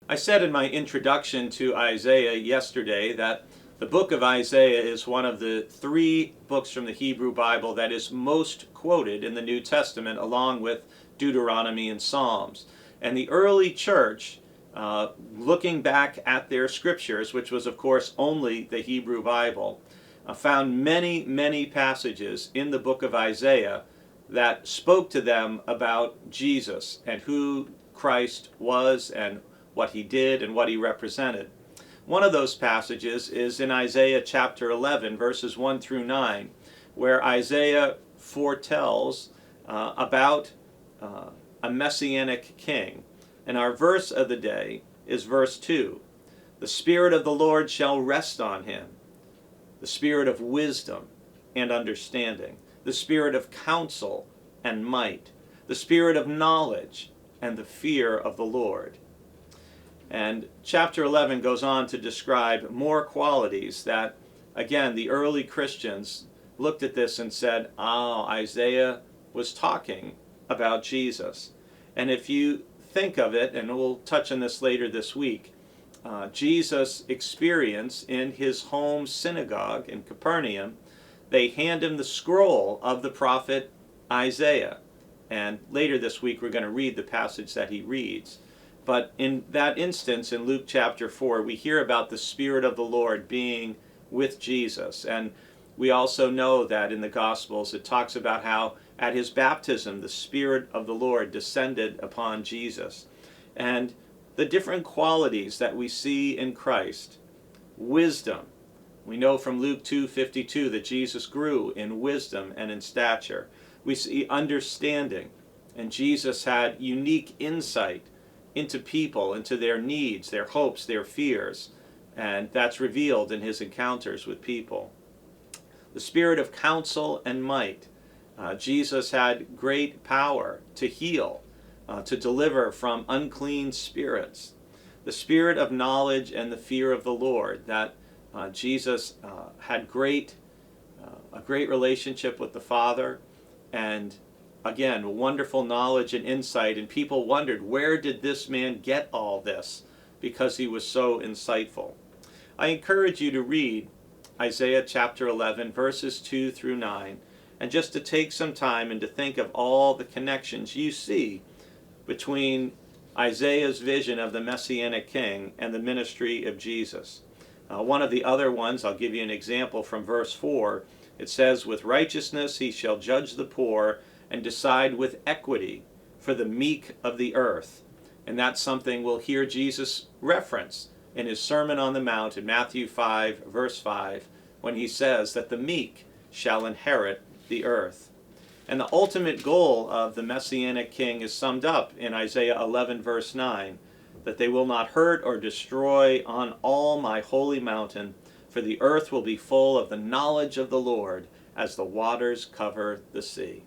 I said in my introduction to Isaiah yesterday that the book of Isaiah is one of the three books from the Hebrew Bible that is most quoted in the New Testament, along with Deuteronomy and Psalms. And the early church, looking back at their scriptures, which was of course only the Hebrew Bible, found many, many passages in the book of Isaiah that spoke to them about Jesus and who Christ was and what he did and what he represented. One of those passages is in Isaiah chapter 11, verses 1 through 9, where Isaiah foretells about a Messianic King. And our verse of the day is verse 2. The Spirit of the Lord shall rest on him, the Spirit of wisdom and understanding, the Spirit of counsel and might, the Spirit of knowledge and the fear of the Lord. And chapter 11 goes on to describe more qualities that, again, the early Christians looked at this and said, Isaiah was talking about Jesus. And if you think of it, and we'll touch on this later this week, Jesus' experience in his home synagogue in Capernaum, they hand him the scroll of the prophet Isaiah. And later this week we're going to read the passage that he reads. But in that instance, in Luke chapter 4, we hear about the Spirit of the Lord being with Jesus. And we also know that in the Gospels it talks about how at his baptism the Spirit of the Lord descended upon Jesus. And the different qualities that we see in Christ. Wisdom. We know from Luke 2:52 that Jesus grew in wisdom and in stature. We see understanding. And Jesus had unique insight into people, into their needs, their hopes, their fears, and that's revealed in his encounters with people. The Spirit of counsel and might. Jesus had great power to heal, to deliver from unclean spirits. The Spirit of knowledge and the fear of the Lord, that Jesus had a great relationship with the Father, and again, wonderful knowledge and insight, and people wondered, where did this man get all this? Because he was so insightful. I encourage you to read Isaiah chapter 11, verses 2 through 9, and just to take some time and to think of all the connections you see between Isaiah's vision of the Messianic King and the ministry of Jesus. One of the other ones, I'll give you an example from verse 4. It says, with righteousness he shall judge the poor and decide with equity for the meek of the earth. And that's something we'll hear Jesus reference in his Sermon on the Mount in Matthew 5, verse 5, when he says that the meek shall inherit the earth. And the ultimate goal of the Messianic King is summed up in Isaiah 11, verse 9, that they will not hurt or destroy on all my holy mountain, for the earth will be full of the knowledge of the Lord as the waters cover the sea.